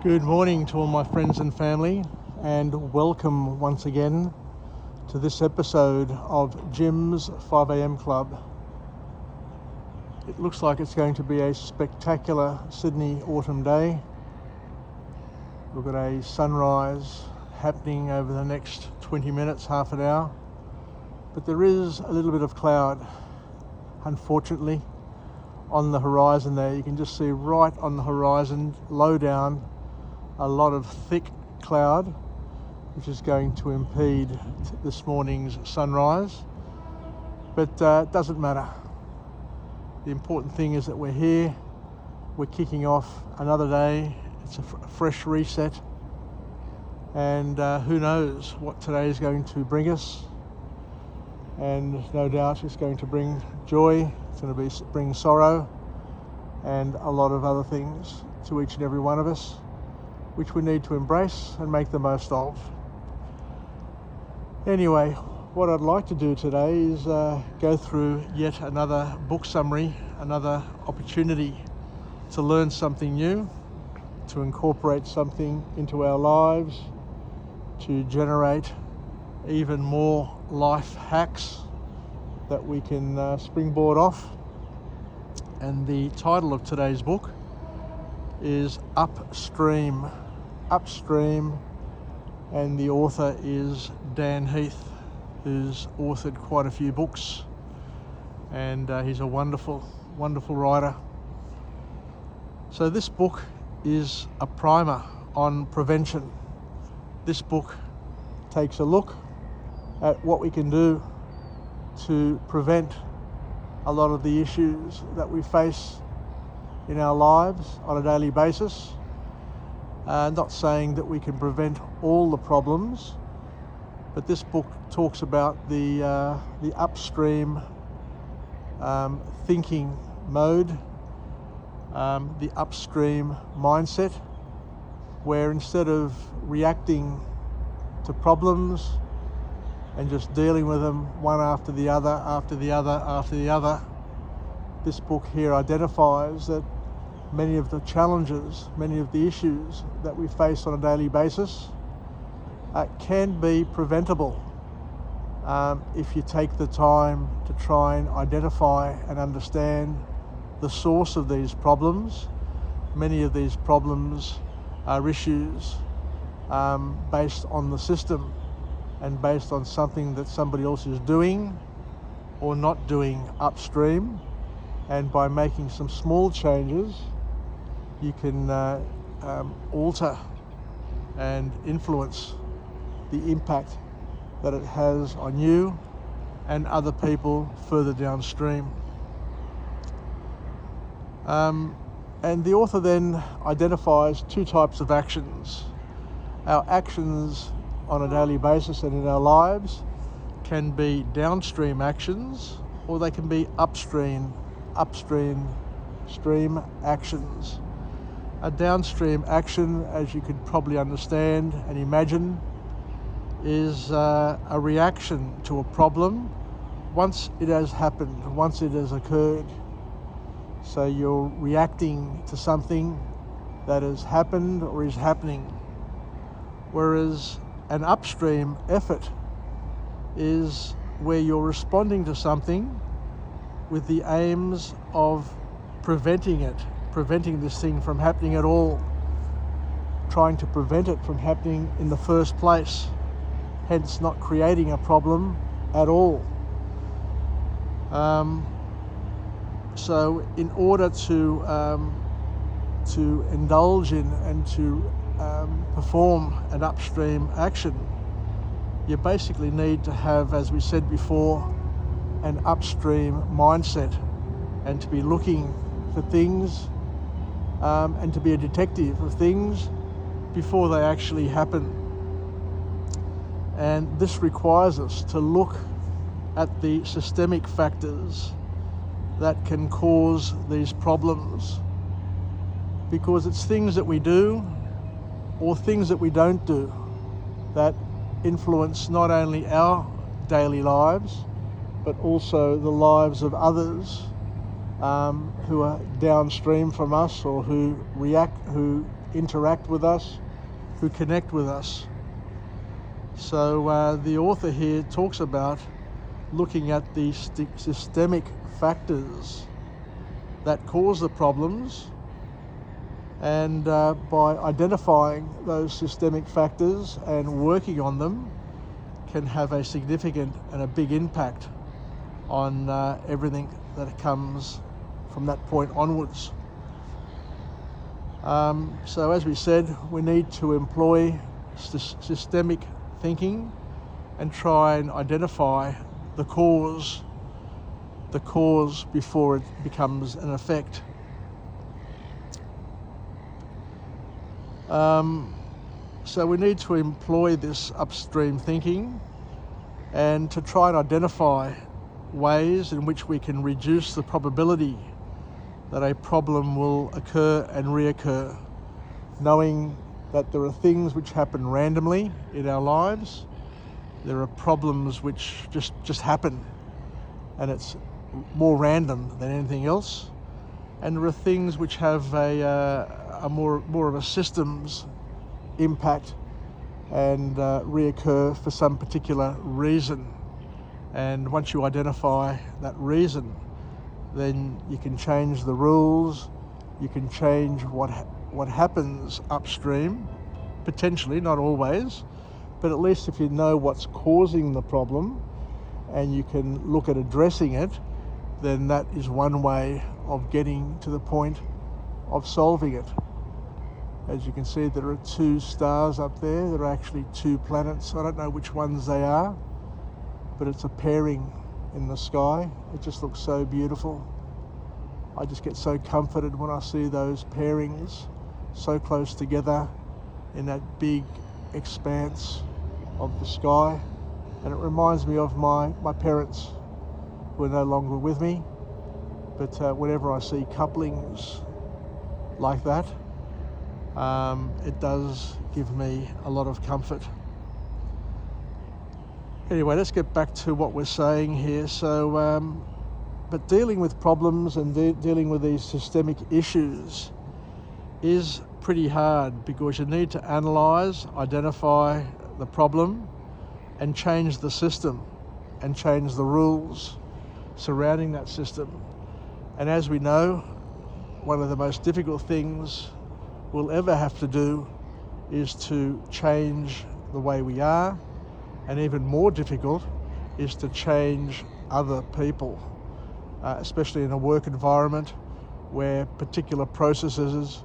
Good morning to all my friends and family, and welcome once again to this episode of Jim's 5am Club. It looks like it's going to be a spectacular Sydney autumn day. We've got a sunrise happening over the next 20 minutes, half an hour, but there is a little bit of cloud, unfortunately, on the horizon there. You can just see right on the horizon, low down, a lot of thick cloud, which is going to impede this morning's sunrise, but it doesn't matter. The important thing is that we're here, we're kicking off another day. It's a fresh reset, and who knows what today is going to bring us. And no doubt it's going to bring joy, it's going to bring sorrow, and a lot of other things to each and every one of us, which we need to embrace and make the most of. Anyway, what I'd like to do today is go through yet another book summary, another opportunity to learn something new, to incorporate something into our lives, to generate even more life hacks that we can springboard off. And the title of today's book is Upstream, and the author is Dan Heath, who's authored quite a few books, and he's a wonderful writer. So this book is a primer on prevention. This book takes a look at what we can do to prevent a lot of the issues that we face in our lives on a daily basis. Not saying that we can prevent all the problems, but this book talks about the upstream thinking mode, the upstream mindset, where instead of reacting to problems and just dealing with them one after the other, this book here identifies that many of the challenges, many of the issues that we face on a daily basis can be preventable if you take the time to try and identify and understand the source of these problems. Many of these problems are issues based on the system and based on something that somebody else is doing or not doing upstream. And by making some small changes, you can alter and influence the impact that it has on you and other people further downstream. And the author then identifies two types of actions. Our actions on a daily basis and in our lives can be downstream actions, or they can be upstream actions. A downstream action, as you could probably understand and imagine, is a reaction to a problem once it has happened, once it has occurred. So you're reacting to something that has happened or is happening. Whereas an upstream effort is where you're responding to something with the aims of preventing this thing from happening at all, trying to prevent it from happening in the first place, hence not creating a problem at all. So in order to indulge in and to perform an upstream action, you basically need to have, as we said before, an upstream mindset, and to be looking for things and to be a detective of things before they actually happen. And this requires us to look at the systemic factors that can cause these problems, because it's things that we do or things that we don't do that influence not only our daily lives but also the lives of others who are downstream from us, or who interact with us, who connect with us. So the author here talks about looking at the systemic factors that cause the problems, and by identifying those systemic factors and working on them can have a significant and a big impact on everything that comes from that point onwards. So as we said, we need to employ systemic thinking and try and identify the cause before it becomes an effect. So we need to employ this upstream thinking and to try and identify ways in which we can reduce the probability that a problem will occur and reoccur, knowing that there are things which happen randomly in our lives. There are problems which just happen, and it's more random than anything else. And there are things which have a more of a systems impact and reoccur for some particular reason. And once you identify that reason, then you can change the rules, you can change what happens upstream, potentially, not always, but at least if you know what's causing the problem and you can look at addressing it, then that is one way of getting to the point of solving it. As you can see, there are 2 stars up there. There are actually 2 planets. I don't know which ones they are, but it's a pairing in the sky. It just looks so beautiful. I just get so comforted when I see those pairings so close together in that big expanse of the sky. And it reminds me of my parents, who are no longer with me. But whenever I see couplings like that, it does give me a lot of comfort. Anyway, let's get back to what we're saying here. So, but dealing with problems and dealing with these systemic issues is pretty hard, because you need to analyse, identify the problem and change the system and change the rules surrounding that system. And as we know, one of the most difficult things we'll ever have to do is to change the way we are, and even more difficult is to change other people, especially in a work environment where particular processes,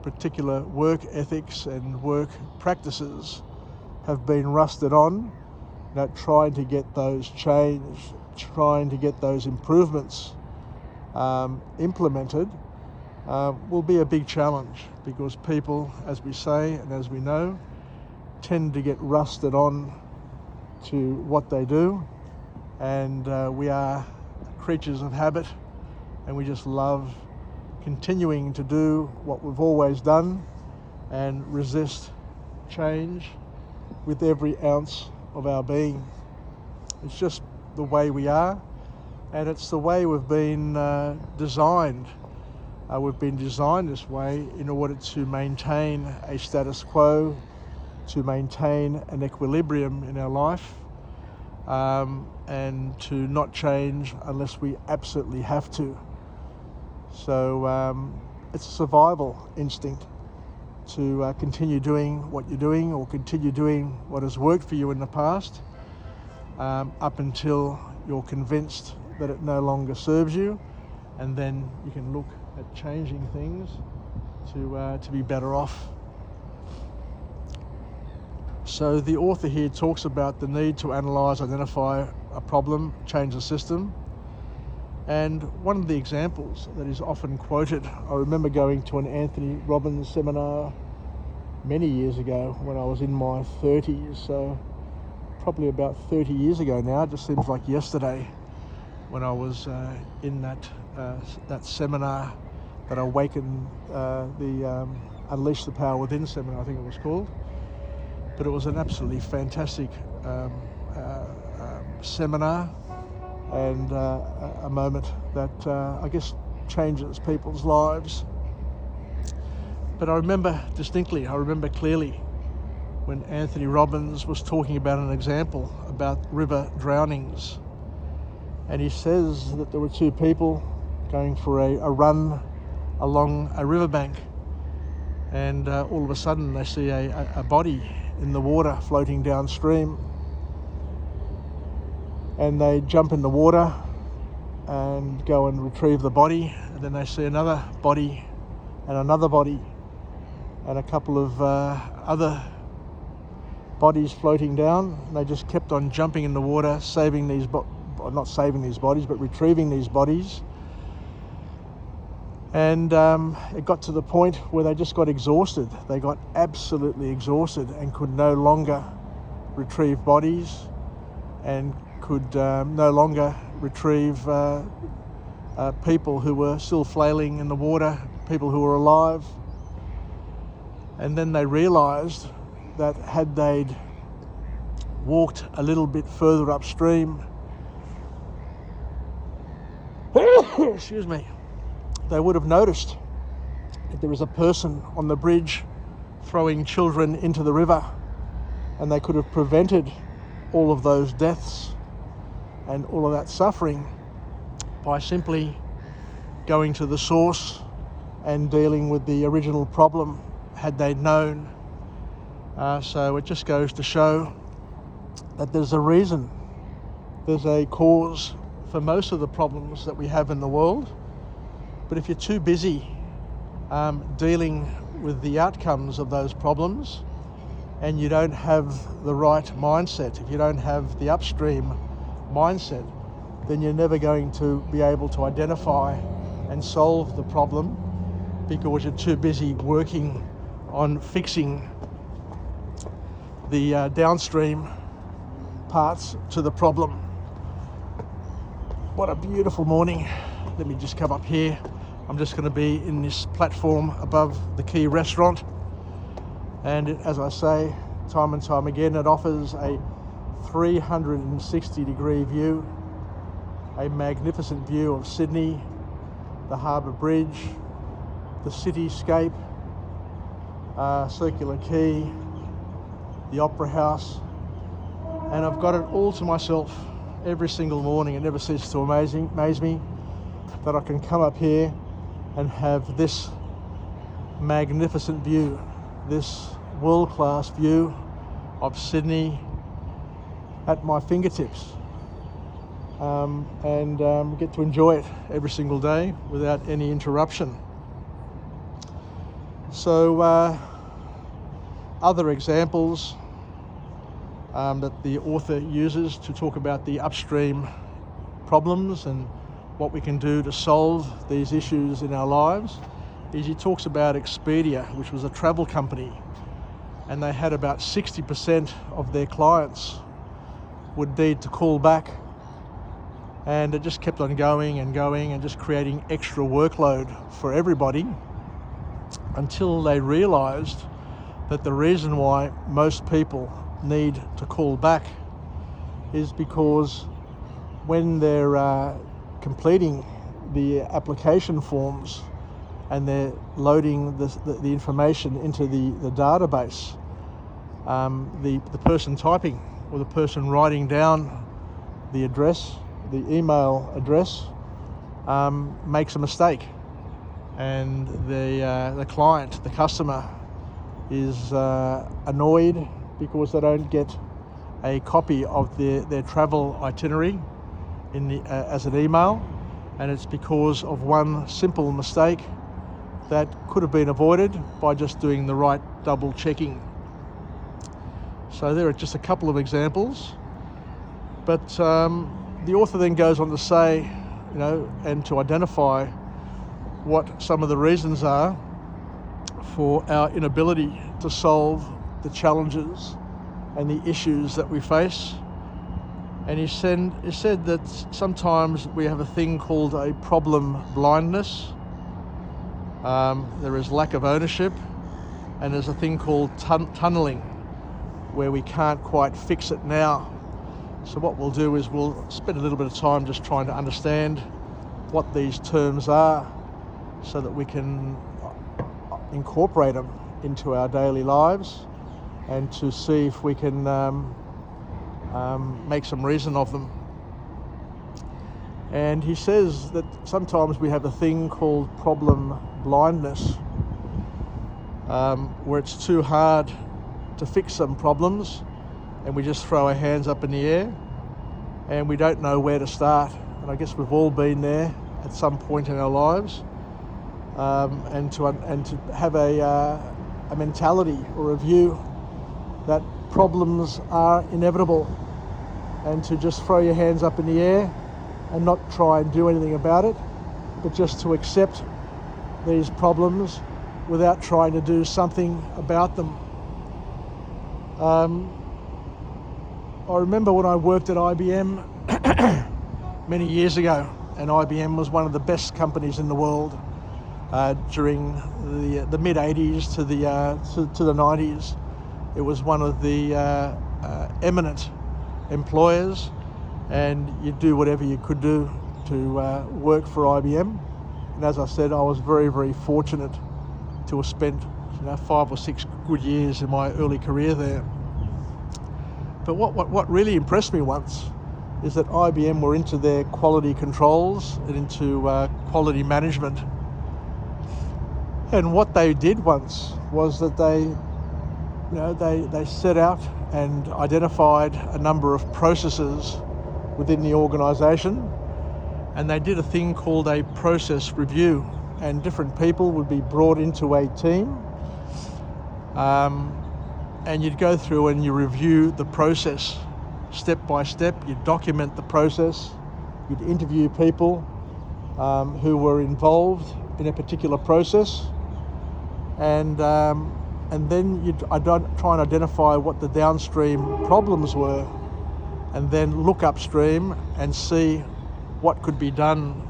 particular work ethics and work practices have been rusted on. Trying to get those changed, trying to get those improvements implemented will be a big challenge, because people, as we say and as we know, tend to get rusted on to what they do, and we are creatures of habit, and we just love continuing to do what we've always done and resist change with every ounce of our being. It's just the way we are, and it's the way we've been designed. We've been designed this way in order to maintain a status quo, to maintain an equilibrium in our life, and to not change unless we absolutely have to. So it's a survival instinct to continue doing what you're doing, or continue doing what has worked for you in the past, up until you're convinced that it no longer serves you, and then you can look at changing things to be better off. So the author here talks about the need to analyse, identify a problem, change the system. And one of the examples that is often quoted, I remember going to an Anthony Robbins seminar many years ago when I was in my 30s, so probably about 30 years ago now. It just seems like yesterday when I was in that seminar, that Awaken the Unleash the Power Within seminar, I think it was called. But it was an absolutely fantastic seminar, and a moment that I guess changes people's lives. But I remember distinctly, I remember clearly when Anthony Robbins was talking about an example about river drownings. And he says that there were two people going for a run along a riverbank, and all of a sudden they see a body in the water floating downstream, and they jump in the water and go and retrieve the body, and then they see another body and another body and a couple of other bodies floating down. And they just kept on jumping in the water, saving these not saving these bodies, but retrieving these bodies. And it got to the point where they just got exhausted. They got absolutely exhausted and could no longer retrieve bodies and could no longer retrieve people who were still flailing in the water, people who were alive. And then they realised that had they'd walked a little bit further upstream, excuse me, they would have noticed that there was a person on the bridge throwing children into the river, and they could have prevented all of those deaths and all of that suffering by simply going to the source and dealing with the original problem had they known. So it just goes to show that there's a reason, there's a cause for most of the problems that we have in the world. But if you're too busy dealing with the outcomes of those problems, and you don't have the right mindset, if you don't have the upstream mindset, then you're never going to be able to identify and solve the problem, because you're too busy working on fixing the downstream parts to the problem. What a beautiful morning. Let me just come up here. I'm just going to be in this platform above the Key restaurant, and as I say time and time again, it offers a 360 degree view, a magnificent view of Sydney, the Harbour Bridge, the cityscape, Circular Quay, the Opera House, and I've got it all to myself every single morning. It never ceases to amaze me that I can come up here and have this magnificent view, this world-class view of Sydney at my fingertips, and get to enjoy it every single day without any interruption. So other examples that the author uses to talk about the upstream problems and what we can do to solve these issues in our lives is he talks about Expedia, which was a travel company, and they had about 60% of their clients would need to call back, and it just kept on going and going and just creating extra workload for everybody, until they realized that the reason why most people need to call back is because when they're completing the application forms and they're loading the information into the database, the person typing or the person writing down the address, the email address, makes a mistake, and the client, the customer, is annoyed because they don't get a copy of their travel itinerary as an email, and it's because of one simple mistake that could have been avoided by just doing the right double checking. So there are just a couple of examples, but the author then goes on to say, and to identify what some of the reasons are for our inability to solve the challenges and the issues that we face. And he said that sometimes we have a thing called a problem blindness. There is lack of ownership, and there's a thing called tunneling, where we can't quite fix it now. So what we'll do is we'll spend a little bit of time just trying to understand what these terms are, so that we can incorporate them into our daily lives and to see if we can make some reason of them. And he says that sometimes we have a thing called problem blindness, where it's too hard to fix some problems and we just throw our hands up in the air and we don't know where to start. And I guess we've all been there at some point in our lives, and to have a mentality or a view that problems are inevitable, and to just throw your hands up in the air and not try and do anything about it, but just to accept these problems without trying to do something about them. I remember when I worked at IBM many years ago, and IBM was one of the best companies in the world during the mid-80s to the 90s. It was one of the eminent employers, and you'd do whatever you could do to work for IBM. And as I said, I was very, very fortunate to have spent 5 or 6 good years in my early career there. But what really impressed me once is that IBM were into their quality controls and into quality management. And what they did once was that they set out and identified a number of processes within the organisation, and they did a thing called a process review, and different people would be brought into a team, and you'd go through and you review the process step by step. You'd document the process, you'd interview people who were involved in a particular process, and then you'd try and identify what the downstream problems were, and then look upstream and see what could be done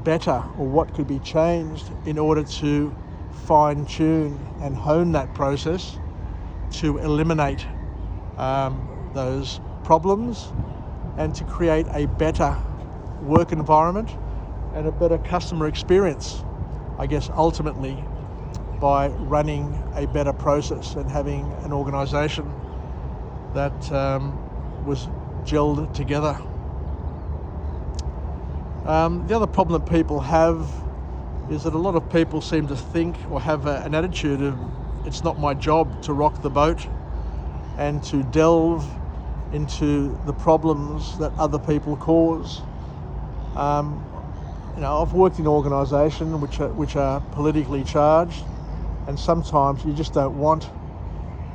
better or what could be changed in order to fine-tune and hone that process to eliminate those problems and to create a better work environment and a better customer experience, I guess, ultimately, by running a better process and having an organisation that was gelled together. The other problem that people have is that a lot of people seem to think or have an attitude of, it's not my job to rock the boat and to delve into the problems that other people cause. I've worked in organisations which are politically charged, and sometimes you just don't want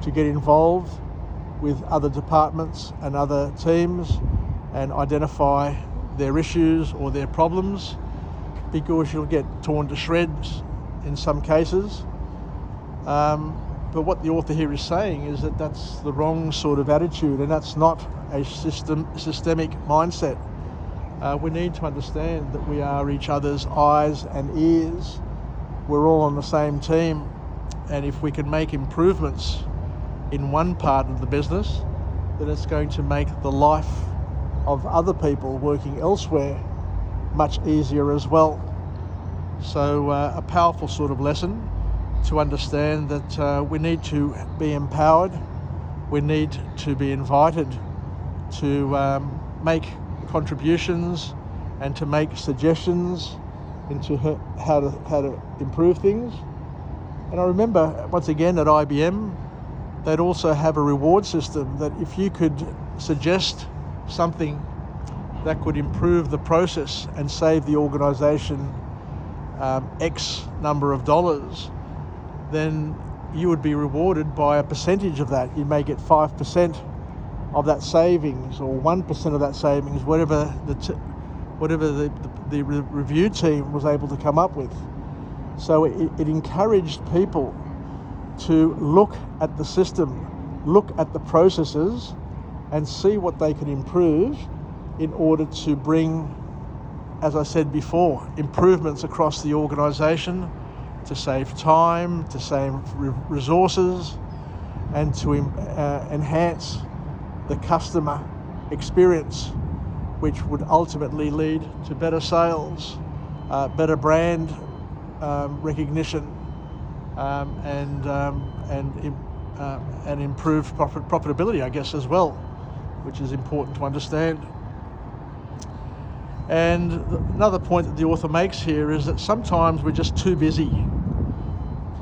to get involved with other departments and other teams and identify their issues or their problems, because you'll get torn to shreds in some cases. But what the author here is saying is that that's the wrong sort of attitude, and that's not a systemic mindset. We need to understand that we are each other's eyes and ears. We're all on the same team, and if we can make improvements in one part of the business, then it's going to make the life of other people working elsewhere much easier as well. So a powerful sort of lesson to understand that we need to be empowered, we need to be invited to make contributions and to make suggestions into how to improve things. And I remember once again at IBM, they'd also have a reward system that if you could suggest something that could improve the process and save the organisation X number of dollars, then you would be rewarded by a percentage of that. You may get 5% of that savings or 1% of that savings, whatever the review team was able to come up with. So it encouraged people to look at the system, look at the processes, and see what they could improve in order to bring, as I said before, improvements across the organisation to save time, to save resources, and to enhance the customer experience, which would ultimately lead to better sales, better brand recognition, and improve profitability, I guess, as well, which is important to understand. And another point that the author makes here is that sometimes we're just too busy.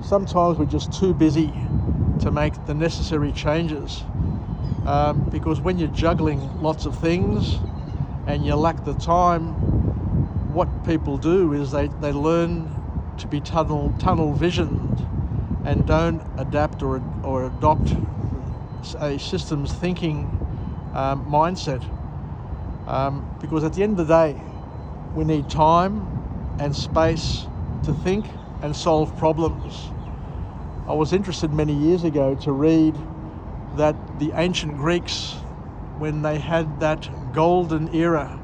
Sometimes we're just too busy to make the necessary changes, because when you're juggling lots of things and you lack the time, what people do is they learn to be tunnel visioned and don't adapt or adopt a systems thinking mindset, because at the end of the day we need time and space to think and solve problems. I was interested many years ago to read that the ancient Greeks, when they had that golden era,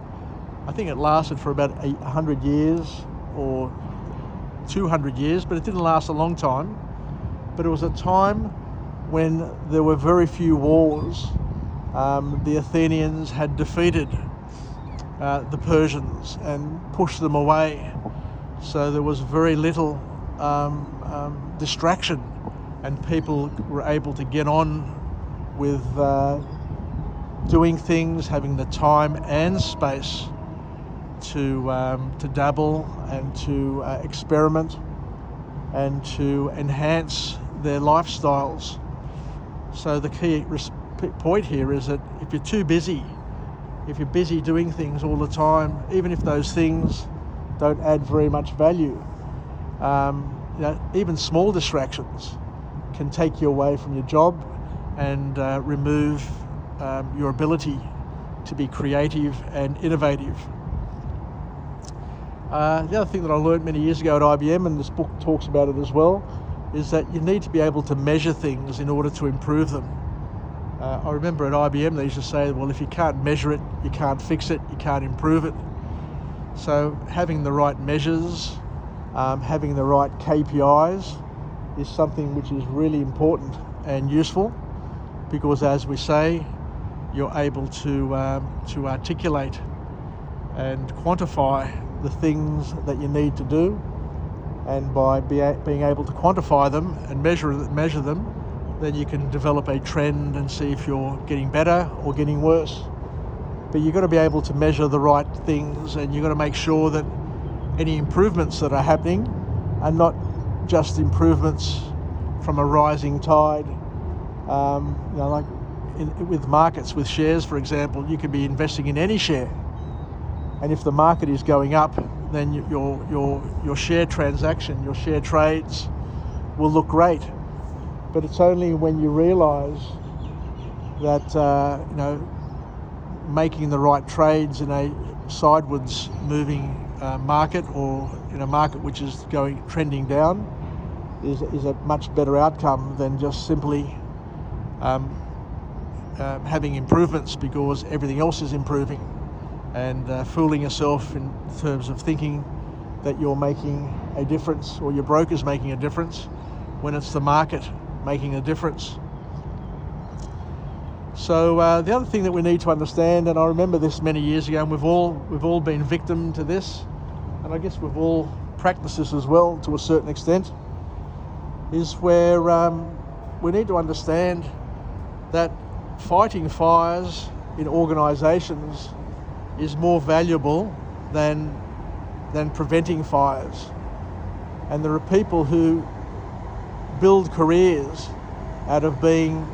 I think it lasted for about 100 years or 200 years, but it didn't last a long time. But it was a time when there were very few wars. The Athenians had defeated the Persians and pushed them away. So there was very little distraction, and people were able to get on with doing things, having the time and space to dabble and to experiment and to enhance their lifestyles. So the key point here is that if you're too busy, if you're busy doing things all the time, even if those things don't add very much value, even small distractions can take you away from your job and remove your ability to be creative and innovative. The other thing that I learned many years ago at IBM, and this book talks about it as well, is that you need to be able to measure things in order to improve them. I remember at IBM they used to say, well, if you can't measure it, you can't fix it, you can't improve it. So having the right measures, having the right KPIs is something which is really important and useful, because as we say, you're able to articulate and quantify the things that you need to do, and by being able to quantify them and measure them, then you can develop a trend and see if you're getting better or getting worse. But you've got to be able to measure the right things, and you've got to make sure that any improvements that are happening are not just improvements from a rising tide. Like with markets, with shares, for example, you could be investing in any share, and if the market is going up, then your share transaction, your share trades will look great. But it's only when you realise that making the right trades in a sidewards moving market, or in a market which is trending down, is a much better outcome than just simply having improvements because everything else is improving, and fooling yourself in terms of thinking that you're making a difference or your broker's making a difference when it's the market making a difference. So the other thing that we need to understand, and I remember this many years ago, and we've all been victim to this, and I guess we've all practiced this as well to a certain extent, is where we need to understand that fighting fires in organisations is more valuable than preventing fires. And there are people who build careers out of being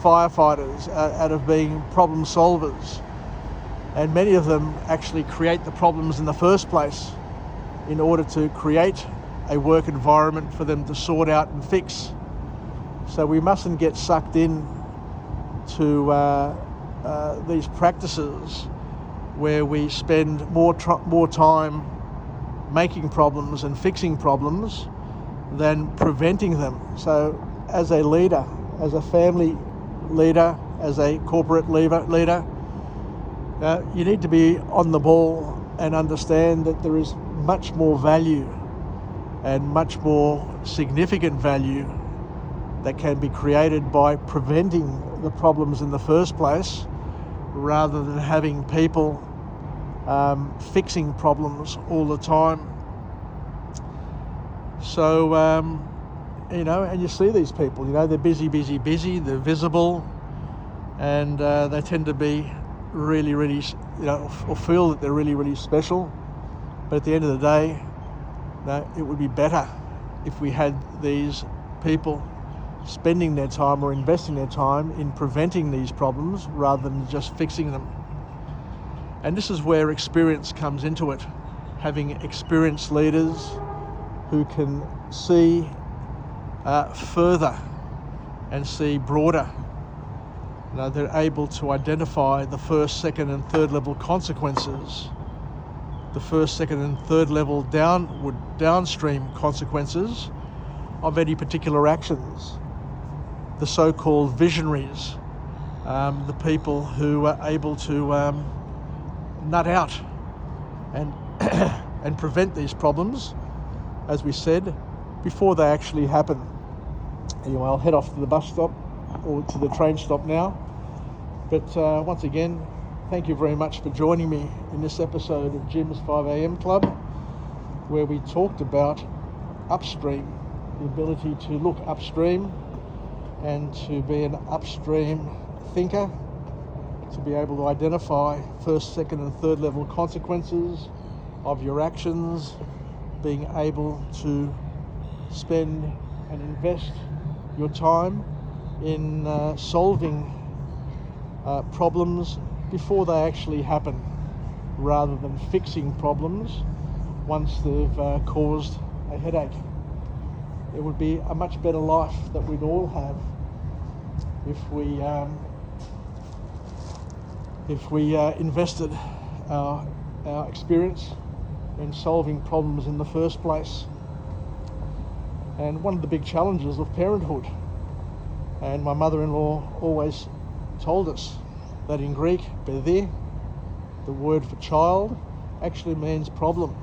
firefighters, out of being problem solvers, and many of them actually create the problems in the first place in order to create a work environment for them to sort out and fix. So we mustn't get sucked in to these practices where we spend more time making problems and fixing problems than preventing them. So as a leader, as a family leader, as a corporate leader, you need to be on the ball and understand that there is much more value and much more significant value that can be created by preventing the problems in the first place, rather than having people fixing problems all the time. So and you see these people, they're busy, they're visible, and they tend to be really, really, or feel that they're really, really special. But at the end of the day, it would be better if we had these people spending their time or investing their time in preventing these problems rather than just fixing them. And this is where experience comes into it. Having experienced leaders who can see further and see broader. They're able to identify the first, second and third level consequences, the first, second and third level downstream consequences of any particular actions. The so-called visionaries, the people who are able to nut out and and prevent these problems, as we said, before they actually happen. Anyway, I'll head off to the bus stop or to the train stop now. But once again, thank you very much for joining me in this episode of Jim's 5am Club, where we talked about upstream, the ability to look upstream and to be an upstream thinker, to be able to identify first, second and third level consequences of your actions, being able to spend and invest your time in solving problems before they actually happen, rather than fixing problems once they've caused a headache. It would be a much better life that we'd all have if we invested our experience in solving problems in the first place. And one of the big challenges of parenthood, and my mother-in-law always told us that in Greek, παιδί, the word for child, actually means problem.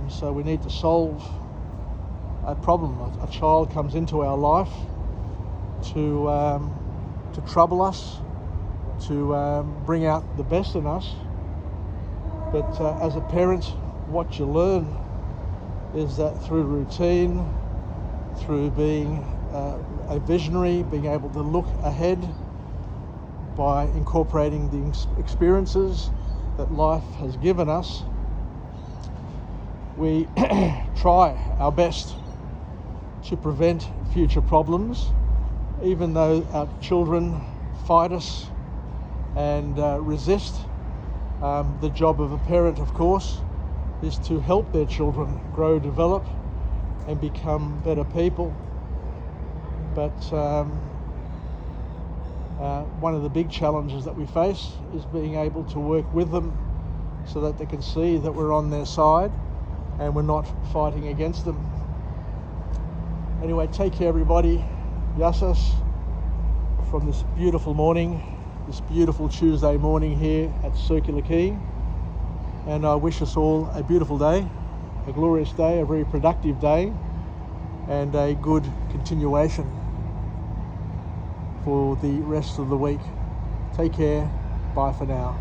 So we need to solve a problem. A child comes into our life to trouble us, to bring out the best in us. But as a parent, what you learn is that through routine, through being a visionary, being able to look ahead by incorporating the experiences that life has given us, we try our best to prevent future problems, even though our children fight us and resist. The job of a parent, of course, is to help their children grow, develop, and become better people. But one of the big challenges that we face is being able to work with them so that they can see that we're on their side and we're not fighting against them. Anyway, take care, everybody. Yassas from this beautiful morning, this beautiful Tuesday morning here at Circular Quay. And I wish us all a beautiful day, a glorious day, a very productive day, and a good continuation for the rest of the week. Take care. Bye for now.